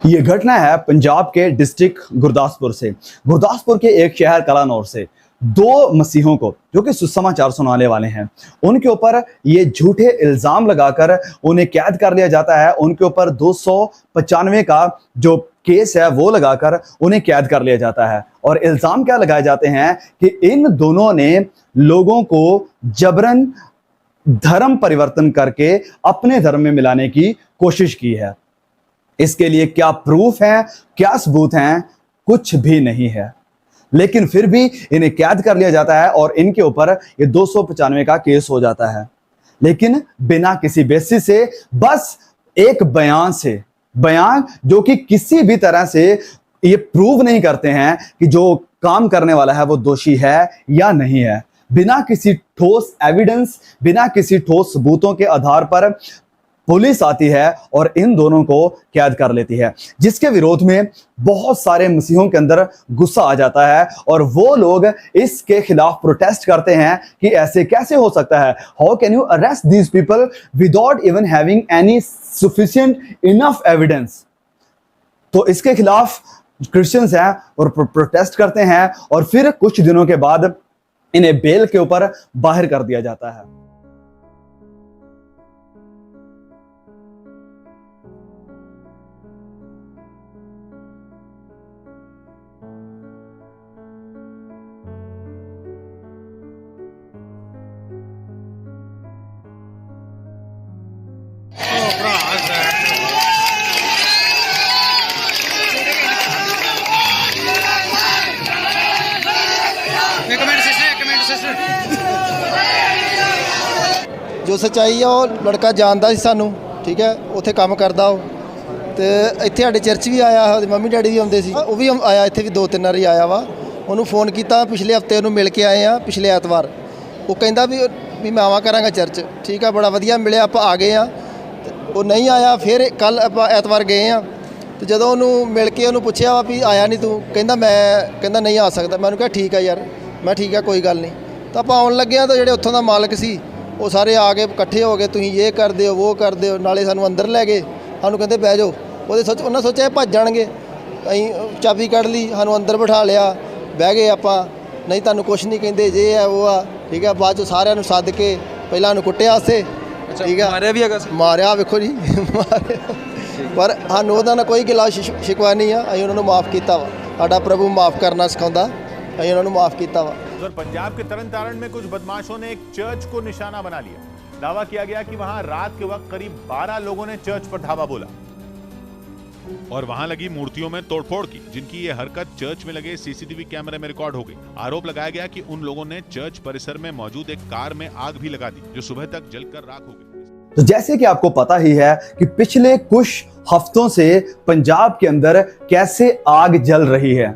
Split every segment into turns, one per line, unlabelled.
ये घटना है पंजाब के डिस्ट्रिक्ट गुरदासपुर से। गुरदासपुर के एक शहर कलानौर से दो मसीहों को, जो कि सुसमाचार सुनाने वाले हैं, उनके ऊपर ये झूठे इल्जाम लगाकर उन्हें कैद कर लिया जाता है। उनके ऊपर 295 का जो केस है वो लगाकर उन्हें कैद कर लिया जाता है। और इल्जाम क्या लगाए जाते हैं कि इन दोनों ने लोगों को जबरन धर्म परिवर्तन करके अपने धर्म में मिलाने की कोशिश की है। इसके लिए क्या प्रूफ है, क्या सबूत हैं, कुछ भी नहीं है, लेकिन फिर भी इन्हें कैद कर लिया जाता है और इनके ऊपर ये 295 का केस हो जाता है। लेकिन बिना किसी बेसिस से, बस एक बयान से, बयान जो कि किसी भी तरह से ये प्रूव नहीं करते हैं कि जो काम करने वाला है वो दोषी है या नहीं है। बिना किसी ठोस एविडेंस, बिना किसी ठोस सबूतों के आधार पर पुलिस आती है और इन दोनों को कैद कर लेती है, जिसके विरोध में बहुत सारे मसीहों के अंदर गुस्सा आ जाता है और वो लोग इसके खिलाफ प्रोटेस्ट करते हैं कि ऐसे कैसे हो सकता है, how can you arrest these people without even having any sufficient enough evidence. तो इसके खिलाफ क्रिश्चियंस हैं और प्रोटेस्ट करते हैं और फिर कुछ दिनों के बाद इन्हें बेल के ऊपर बाहर कर दिया जाता है।
जो सच्चाई है वो लड़का जानता सी सानू, ठीक है, उत्थे काम करदा वो ते इत्थे साडे चर्च भी आया, मम्मी डैडी भी आउंदे सी, वो भी आया, इत्थे भी 2-3 वारी आया वा। उन्होंने फोन किया, पिछले हफ्ते उन्होंने मिल के आए हैं, पिछले ऐतवार। वो कहता भी मैं आवा करांगा चर्च, ठीक है, बड़ा वधिया मिले, आप आ गए हाँ। वो नहीं आया, फिर कल आप ऐतवार गए हाँ, तो जो उन्होंने मिल के उन्होंने पूछा वा भी आया नहीं तू, कहता नहीं आ सकता। मैं कहा ठीक है यार, मैं ठीक है कोई गल नहीं। तो आप आउन लगे तो जो उत्थों का मालक सी वो सारे आ गए, इकट्ठे हो गए, तुम ये कर दो वो कर दो, नाले सानू अंदर लै गए, सानू कहते बह जाओ। वो उन्हें सोचा भज जाएंगे, अं चाबी कढ़ ली, सानू अंदर बिठा लिया, बह गए आप, नहीं तुहानू कुछ नहीं कहते, जे है वो आ, ठीक है। बाद सारिਆਂ सद के पहला कुट्टिया उसे, ठीक है,
मारिया भी है,
मारिया वेखो जी मारिया, पर सानू उहदा कोई गिला शिकवा नहीं है, अं उन्होंने माफ़ किया वा। साडा प्रभु माफ़ करना सिखाता, अं उन्होंने माफ़ किया वा।
उधर पंजाब के तरन तारण में कुछ बदमाशों ने एक चर्च को निशाना बना लिया। दावा किया गया कि वहां रात के वक्त करीब 12 लोगों ने चर्च पर धावा बोला और वहां लगी मूर्तियों में तोड़फोड़ की, जिनकी ये हरकत चर्च में लगे सीसीटीवी कैमरे में रिकॉर्ड हो गई। आरोप लगाया गया कि उन लोगों ने चर्च परिसर में मौजूद एक कार में आग भी लगा दी, जो सुबह तक जलकर राख हो गई।
तो जैसे कि आपको पता ही है कि पिछले कुछ हफ्तों से पंजाब के अंदर कैसे आग जल रही है।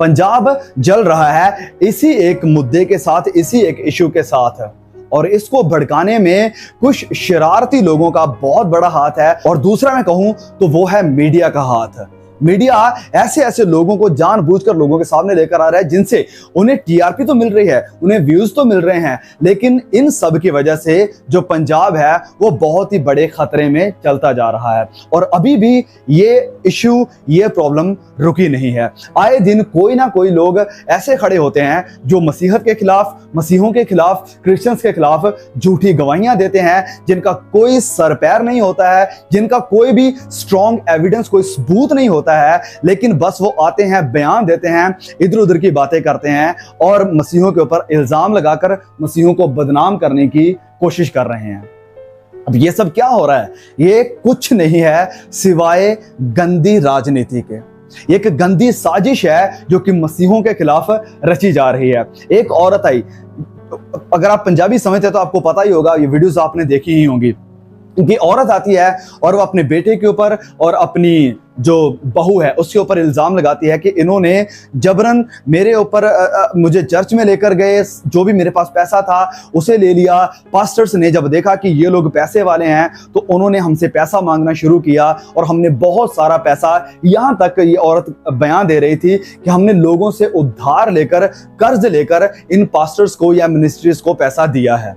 पंजाब जल रहा है इसी एक मुद्दे के साथ, इसी एक इशू के साथ, और इसको भड़काने में कुछ शरारती लोगों का बहुत बड़ा हाथ है। और दूसरा मैं कहूं तो वो है मीडिया का हाथ। मीडिया ऐसे ऐसे लोगों को जानबूझकर लोगों के सामने लेकर आ रहा है जिनसे उन्हें टीआरपी तो मिल रही है, उन्हें व्यूज तो मिल रहे हैं, लेकिन इन सब की वजह से जो पंजाब है वो बहुत ही बड़े खतरे में चलता जा रहा है। और अभी भी ये इशू, ये प्रॉब्लम रुकी नहीं है। आए दिन कोई ना कोई लोग ऐसे खड़े होते हैं जो मसीहत के खिलाफ, मसीहों के खिलाफ, क्रिश्चियंस के खिलाफ झूठी गवाहियां देते हैं, जिनका कोई सर पैर नहीं होता है, जिनका कोई भी स्ट्रॉन्ग एविडेंस, कोई सबूत नहीं होता है, लेकिन बस वो आते हैं, बयान देते हैं, इधर उधर की बातें करते हैं और मसीहों के ऊपर इल्जाम लगाकर मसीहों को बदनाम करने की कोशिश कर रहे हैं। अब ये सब क्या हो रहा है? ये कुछ नहीं है सिवाय गंदी राजनीति के। एक गंदी साजिश है जो कि मसीहों के खिलाफ रची जा रही है। एक औरत आई, अगर आप पंजाबी समझते तो आपको पता ही होगा, ये वीडियोस आपने देखी ही होंगी, कि औरत आती है और वो अपने बेटे के ऊपर और अपनी जो बहू है उसके ऊपर इल्जाम लगाती है कि इन्होंने जबरन मेरे ऊपर, मुझे चर्च में लेकर गए, जो भी मेरे पास पैसा था उसे ले लिया। पास्टर्स ने जब देखा कि ये लोग पैसे वाले हैं तो उन्होंने हमसे पैसा मांगना शुरू किया और हमने बहुत सारा पैसा, यहाँ तक ये औरत बयान दे रही थी कि हमने लोगों से उधार लेकर, कर्ज लेकर इन पास्टर्स को या मिनिस्ट्रीज को पैसा दिया है।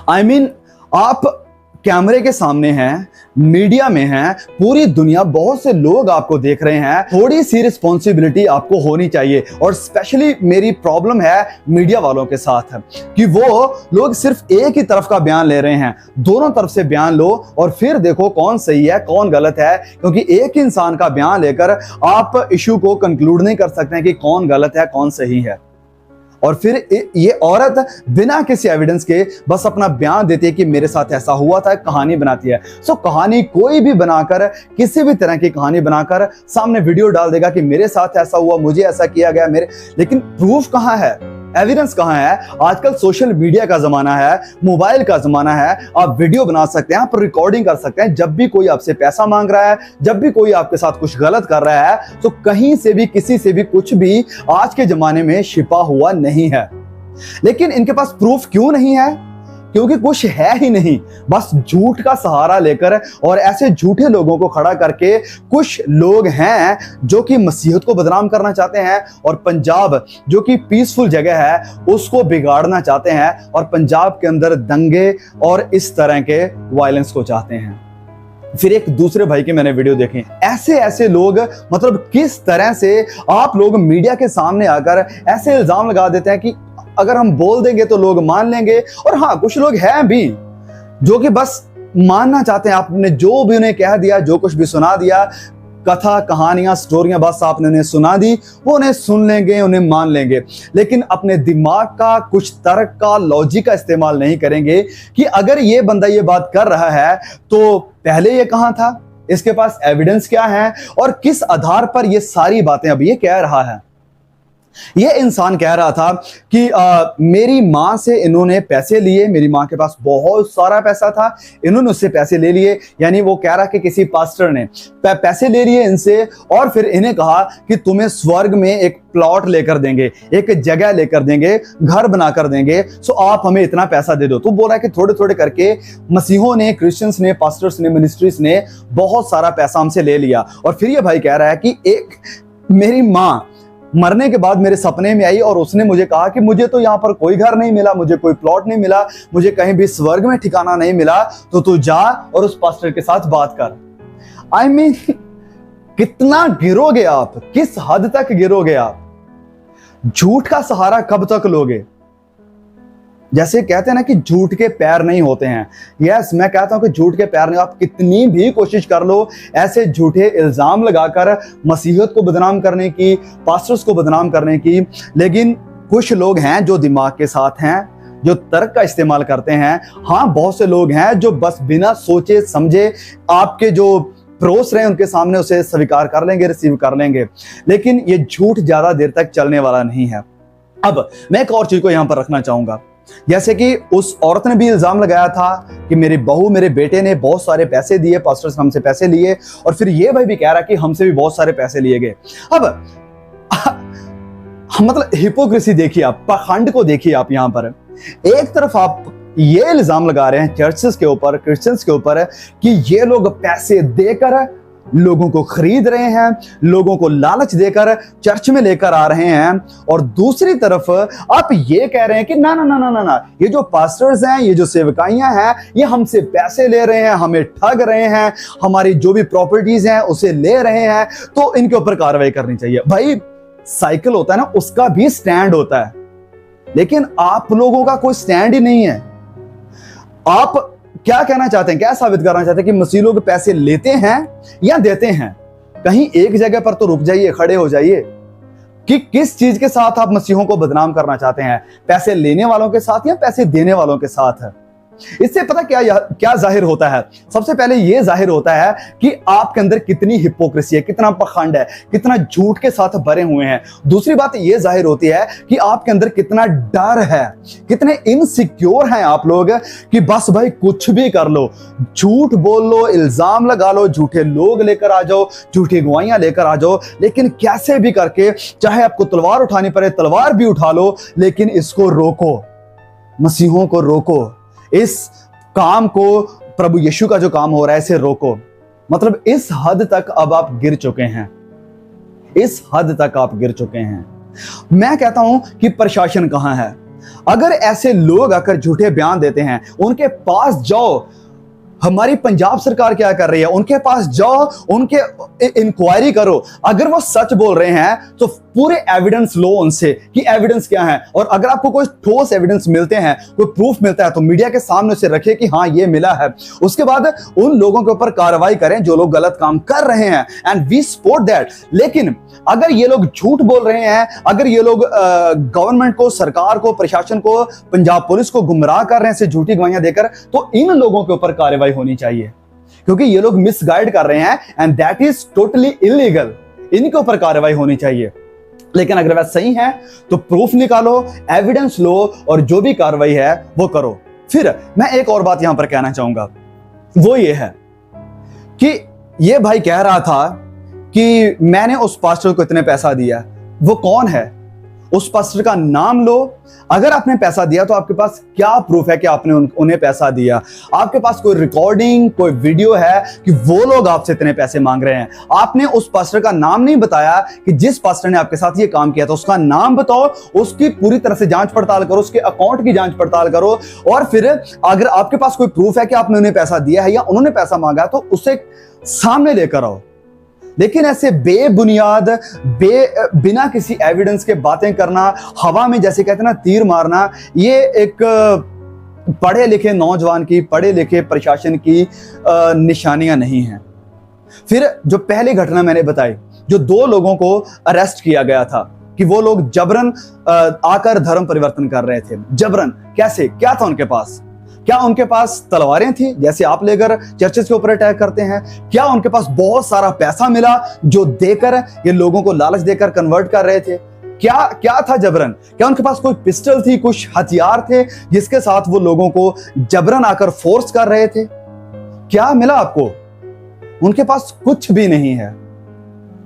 I mean, आप कैमरे के सामने हैं, मीडिया में हैं, पूरी दुनिया, बहुत से लोग आपको देख रहे हैं, थोड़ी सी रिस्पॉन्सिबिलिटी आपको होनी चाहिए। और स्पेशली मेरी प्रॉब्लम है मीडिया वालों के साथ कि वो लोग सिर्फ एक ही तरफ का बयान ले रहे हैं। दोनों तरफ से बयान लो और फिर देखो कौन सही है कौन गलत है, क्योंकि एक इंसान का बयान लेकर आप इशू को कंक्लूड नहीं कर सकते हैं कि कौन गलत है कौन सही है। और फिर ये औरत बिना किसी एविडेंस के बस अपना बयान देती है कि मेरे साथ ऐसा हुआ था, कहानी बनाती है। सो कहानी कोई भी बनाकर, किसी भी तरह की कहानी बनाकर सामने वीडियो डाल देगा कि मेरे साथ ऐसा हुआ, मुझे ऐसा किया गया, लेकिन प्रूफ कहां है, एविडेंस कहां है? आजकल सोशल मीडिया का जमाना है, मोबाइल का जमाना है, आप वीडियो बना सकते हैं, आप रिकॉर्डिंग कर सकते हैं। जब भी कोई आपसे पैसा मांग रहा है, जब भी कोई आपके साथ कुछ गलत कर रहा है, तो कहीं से भी किसी से भी कुछ भी आज के जमाने में छिपा हुआ नहीं है। लेकिन इनके पास प्रूफ क्यों नहीं है? क्योंकि कुछ है ही नहीं, बस झूठ का सहारा लेकर। और ऐसे झूठे लोगों को खड़ा करके कुछ लोग हैं जो कि मसीहत को बदनाम करना चाहते हैं और पंजाब जो कि पीसफुल जगह है उसको बिगाड़ना चाहते हैं और पंजाब के अंदर दंगे और इस तरह के वायलेंस को चाहते हैं। फिर एक दूसरे भाई की मैंने वीडियो देखी, ऐसे ऐसे लोग, मतलब किस तरह से आप लोग मीडिया के सामने आकर ऐसे इल्जाम लगा देते हैं कि अगर हम बोल देंगे तो लोग मान लेंगे। और हाँ, कुछ लोग हैं भी जो कि बस मानना चाहते हैं। आपने जो भी उन्हें कह दिया, जो कुछ भी सुना दिया, कथा कहानियां स्टोरियां बस आपने उन्हें सुना दी, वो उन्हें सुन लेंगे, उन्हें मान लेंगे, लेकिन अपने दिमाग का, कुछ तर्क का, लॉजिक का इस्तेमाल नहीं करेंगे कि अगर ये बंदा ये बात कर रहा है तो पहले ये कहां था, इसके पास एविडेंस क्या है और किस आधार पर ये सारी बातें अब ये कह रहा है। ये इंसान कह रहा था कि मेरी माँ से इन्होंने पैसे लिए, मेरी माँ के पास बहुत सारा पैसा था, इन्होंने उससे पैसे ले लिए। यानी वो कह रहा कि किसी पास्टर ने पैसे ले लिए इनसे और फिर इन्हें कहा कि तुम्हें स्वर्ग में एक प्लॉट लेकर देंगे, एक जगह लेकर देंगे, घर बनाकर देंगे, सो आप हमें इतना पैसा दे दो। तो बोल रहा है कि थोड़े थोड़े करके मसीहों ने, क्रिश्चियंस ने, पास्टर्स ने, मिनिस्ट्रीज ने बहुत सारा पैसा हमसे ले लिया। और फिर ये भाई कह रहा है कि एक मेरी माँ मरने के बाद मेरे सपने में आई और उसने मुझे कहा कि मुझे तो यहाँ पर कोई घर नहीं मिला, मुझे कोई प्लॉट नहीं मिला, मुझे कहीं भी स्वर्ग में ठिकाना नहीं मिला, तो तू जा और उस पास्टर के साथ बात कर। आई मीन, कितना गिरोगे आप, किस हद तक गिरोगे आप? झूठ का सहारा कब तक लोगे? जैसे कहते हैं ना कि झूठ के पैर नहीं होते हैं। यस, मैं कहता हूं कि झूठ के पैर नहीं। आप कितनी भी कोशिश कर लो ऐसे झूठे इल्जाम लगाकर मसीहत को बदनाम करने की, पास्टर्स को बदनाम करने की, लेकिन कुछ लोग हैं जो दिमाग के साथ हैं, जो तर्क का इस्तेमाल करते हैं। हाँ, बहुत से लोग हैं जो बस बिना सोचे समझे आपके जो परोस रहे हैं उनके सामने उसे स्वीकार कर लेंगे, रिसीव कर लेंगे, लेकिन ये झूठ ज्यादा देर तक चलने वाला नहीं है। अब मैं एक और चीज को यहां पर रखना चाहूंगा, जैसे कि उस औरत ने भी इल्जाम लगाया था कि मेरी बहू, मेरे बेटे ने बहुत सारे पैसे दिए, पास्टर्स हमसे पैसे लिए, और फिर ये भाई भी कह रहा कि हमसे भी बहुत सारे पैसे लिए गए। अब मतलब हिपोक्रेसी देखिए आप, पाखंड को देखिए आप। यहां पर एक तरफ आप ये इल्जाम लगा रहे हैं चर्चेस के ऊपर, क्रिश्चियंस के ऊपर कि ये लोग पैसे देकर लोगों को खरीद रहे हैं, लोगों को लालच देकर चर्च में लेकर आ रहे हैं, और दूसरी तरफ आप ये कह रहे हैं कि ना ना ना ना ना ना, ये जो पास्टर्स हैं, ये जो सेवकाइयां हैं, ये हमसे पैसे ले रहे हैं, हमें ठग रहे हैं, हमारी जो भी प्रॉपर्टीज हैं उसे ले रहे हैं, तो इनके ऊपर कार्रवाई करनी चाहिए। भाई, साइकिल होता है ना, उसका भी स्टैंड होता है, लेकिन आप लोगों का कोई स्टैंड ही नहीं है। आप क्या कहना चाहते हैं, क्या साबित करना चाहते हैं कि मसीह लोग पैसे लेते हैं या देते हैं? कहीं एक जगह पर तो रुक जाइए, खड़े हो जाइए कि किस चीज के साथ आप मसीहों को बदनाम करना चाहते हैं, पैसे लेने वालों के साथ या पैसे देने वालों के साथ है? इससे पता क्या जाहिर होता है? सबसे पहले यह जाहिर होता है कि आपके अंदर कितनी हिपोक्रेसी है, कितना पखंड है, कितना झूठ के साथ भरे हुए हैं। दूसरी बात यह जाहिर होती है कि आपके अंदर कितना डर है, कितने इनसिक्योर हैं आप लोग कि बस भाई कुछ भी कर लो, झूठ बोल लो, इल्जाम लगा लो, झूठे लोग लेकर आ जाओ, झूठी गवाहियां लेकर आ जाओ, लेकिन कैसे भी करके, चाहे आपको तलवार उठानी पड़े तलवार भी उठा लो, लेकिन इसको रोको, मसीहों को रोको, इस काम को, प्रभु यीशु का जो काम हो रहा है इसे रोको। मतलब इस हद तक अब आप गिर चुके हैं, इस हद तक आप गिर चुके हैं। मैं कहता हूं कि प्रशासन कहां है? अगर ऐसे लोग आकर झूठे बयान देते हैं, उनके पास जाओ, हमारी पंजाब सरकार क्या कर रही है? उनके पास जाओ, उनके इंक्वायरी करो। अगर वो सच बोल रहे हैं तो पूरे एविडेंस लो उनसे कि एविडेंस क्या है, और अगर आपको कोई ठोस एविडेंस मिलते हैं, कोई प्रूफ मिलता है, तो मीडिया के सामने उसे रखिए कि हाँ ये मिला है। उसके बाद उन लोगों के ऊपर कार्रवाई करें जो लोग गलत काम कर रहे हैं, एंड वी सपोर्ट दैट। लेकिन अगर ये लोग झूठ बोल रहे हैं, अगर ये लोग गवर्नमेंट को, सरकार को, प्रशासन को, पंजाब पुलिस को गुमराह कर रहे हैं झूठी गवाहियां देकर, तो इन लोगों के ऊपर कार्रवाई होनी चाहिए, क्योंकि ये लोग मिसगाइड कर रहे हैं and that is totally illegal. इनके ऊपर कार्रवाई होनी चाहिए। लेकिन अगर वह सही है तो प्रूफ निकालो, एविडेंस लो, और जो भी कार्रवाई है वो करो। फिर मैं एक और बात यहां पर कहना चाहूंगा, वो ये है कि ये भाई कह रहा था कि मैंने उस पास्टर को इतने पैसा दिया। वो कौन है? उस पास्टर का नाम लो। अगर आपने पैसा दिया तो आपके पास क्या प्रूफ है कि आपने उन्हें पैसा दिया? आपके पास कोई रिकॉर्डिंग, कोई वीडियो है कि वो लोग आपसे इतने पैसे मांग रहे हैं? आपने उस पास्टर का नाम नहीं बताया कि जिस पास्टर ने आपके साथ ये काम किया था उसका नाम बताओ, उसकी पूरी तरह से जांच पड़ताल करो, उसके अकाउंट की जांच पड़ताल करो, और फिर अगर आपके पास कोई प्रूफ है कि आपने उन्हें पैसा दिया है या उन्होंने पैसा मांगा तो उसे सामने लेकर आओ। लेकिन ऐसे बेबुनियाद, बिना किसी एविडेंस के बातें करना, हवा में जैसे कहते हैं ना तीर मारना, ये एक पढ़े लिखे नौजवान की, पढ़े लिखे प्रशासन की निशानियां नहीं हैं। फिर जो पहली घटना मैंने बताई, जो 2 लोगों को अरेस्ट किया गया था कि वो लोग जबरन आकर धर्म परिवर्तन कर रहे थे। जबरन कैसे? क्या था उनके पास? क्या उनके पास तलवारें थी जैसे आप लेकर चर्चेस के ऊपर अटैक करते हैं? क्या उनके पास बहुत सारा पैसा मिला जो देकर ये लोगों को लालच देकर कन्वर्ट कर रहे थे? क्या था जबरन? क्या उनके पास कोई पिस्टल थी, कुछ हथियार थे जिसके साथ वो लोगों को जबरन आकर फोर्स कर रहे थे? क्या मिला आपको? उनके पास कुछ भी नहीं है,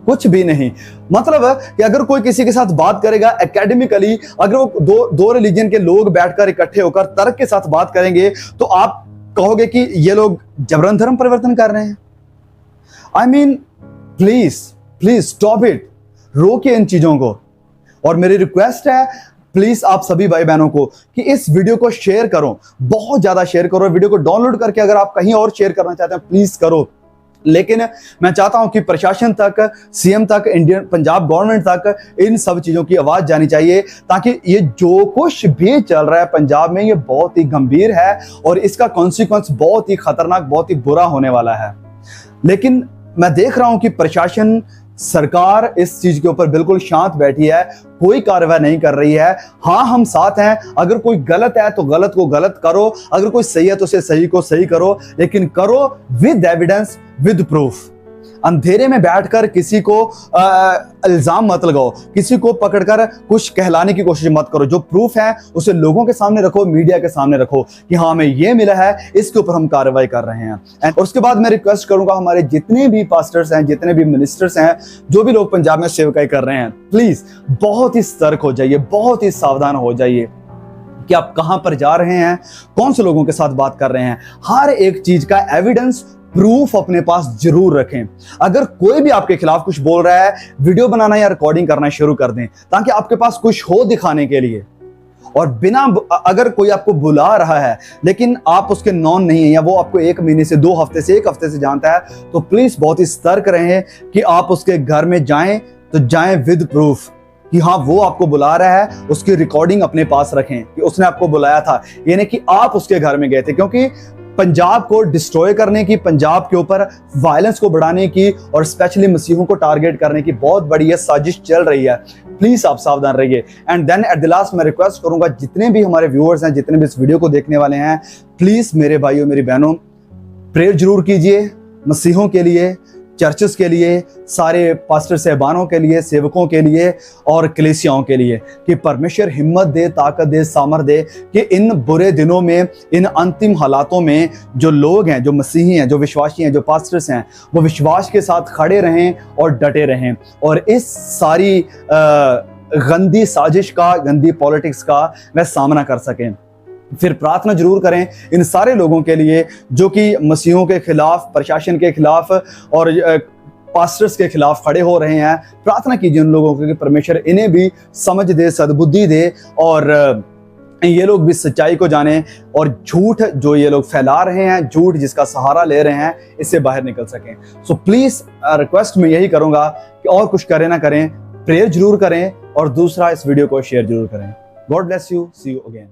कुछ भी नहीं। मतलब कि अगर कोई किसी के साथ बात करेगा एकेडमिकली, अगर वो दो रिलीजन के लोग बैठकर इकट्ठे होकर तर्क के साथ बात करेंगे तो आप कहोगे कि ये लोग जबरन धर्म परिवर्तन कर रहे हैं। I mean please stop it, रोकिए इन चीजों को। और मेरी रिक्वेस्ट है प्लीज आप सभी भाई बहनों को कि इस वीडियो को शेयर करो, बहुत ज्यादा शेयर करो। वीडियो को डाउनलोड करके अगर आप कहीं और शेयर करना चाहते हैं प्लीज करो। लेकिन मैं चाहता हूं कि प्रशासन तक, सीएम तक, इंडियन पंजाब गवर्नमेंट तक इन सब चीजों की आवाज जानी चाहिए, ताकि ये जो कुछ भी चल रहा है पंजाब में ये बहुत ही गंभीर है और इसका कॉन्सिक्वेंस बहुत ही खतरनाक, बहुत ही बुरा होने वाला है। लेकिन मैं देख रहा हूं कि प्रशासन, सरकार इस चीज के ऊपर बिल्कुल शांत बैठी है, कोई कार्रवाई नहीं कर रही है। हाँ, हम साथ हैं। अगर कोई गलत है तो गलत को गलत करो, अगर कोई सही है तो उसे सही को सही करो, लेकिन करो विद एविडेंस, विद प्रूफ। अंधेरे में बैठकर किसी को इल्जाम मत लगाओ, किसी को पकड़कर कुछ कहलाने की कोशिश मत करो। जो प्रूफ है उसे लोगों के सामने रखो, मीडिया के सामने रखो कि हाँ हमें ये मिला है, इसके ऊपर हम कार्रवाई कर रहे हैं। और उसके बाद मैं रिक्वेस्ट करूंगा हमारे जितने भी पास्टर्स हैं, जितने भी मिनिस्टर्स हैं, जो भी लोग पंजाब में सेवकाई कर रहे हैं, प्लीज बहुत ही सतर्क हो जाइए, बहुत ही सावधान हो जाइए कि आप कहां पर जा रहे हैं, कौन से लोगों के साथ बात कर रहे हैं। हर एक चीज का एविडेंस, प्रूफ अपने पास जरूर रखें। अगर कोई भी आपके खिलाफ कुछ बोल रहा है, वीडियो बनाना या रिकॉर्डिंग करना शुरू कर दें, ताकि आपके पास कुछ हो दिखाने के लिए। और बिना, अगर कोई आपको बुला रहा है लेकिन आप उसके नॉन नहीं है, या वो आपको 1 महीने से, 2 हफ्ते से, 1 हफ्ते से जानता है, तो प्लीज बहुत ही सतर्क रहें कि आप उसके घर में जाएं तो जाएं विद प्रूफ कि हाँ वो आपको बुला रहा है। उसकी रिकॉर्डिंग अपने पास रखें कि उसने आपको बुलाया था, यानी कि आप उसके घर में गए थे। क्योंकि पंजाब को डिस्ट्रॉय करने की, पंजाब के ऊपर वायलेंस को बढ़ाने की और स्पेशली मसीहों को टारगेट करने की बहुत बड़ी ये साजिश चल रही है। प्लीज आप सावधान रहिए। And then at the last मैं रिक्वेस्ट करूंगा जितने भी हमारे व्यूअर्स हैं, जितने भी इस वीडियो को देखने वाले हैं, प्लीज मेरे भाइयों, मेरी बहनों, प्रेयर जरूर कीजिए मसीहों के लिए, चर्चेस के लिए, सारे पास्टर साहबानों के लिए, सेवकों के लिए और कलीसियाओं के लिए, कि परमेश्वर हिम्मत दे, ताकत दे, सामर्थ दे कि इन बुरे दिनों में, इन अंतिम हालातों में जो लोग हैं, जो मसीही हैं, जो विश्वासी हैं, जो पास्टर्स हैं, वो विश्वास के साथ खड़े रहें और डटे रहें और इस सारी गंदी साजिश का, गंदी पॉलिटिक्स का वह सामना कर सकें। फिर प्रार्थना जरूर करें इन सारे लोगों के लिए जो कि मसीहों के खिलाफ, प्रशासन के खिलाफ और पास्टर्स के खिलाफ खड़े हो रहे हैं। प्रार्थना कीजिए उन लोगों के कि परमेश्वर इन्हें भी समझ दे, सद्बुद्धि दे और ये लोग भी सच्चाई को जाने और झूठ जो ये लोग फैला रहे हैं, झूठ जिसका सहारा ले रहे हैं, इससे बाहर निकल सकें। सो प्लीज रिक्वेस्ट मैं यही करूंगा कि और कुछ करें ना करें, प्रेयर जरूर करें और दूसरा इस वीडियो को शेयर जरूर करें। God bless you, see you again.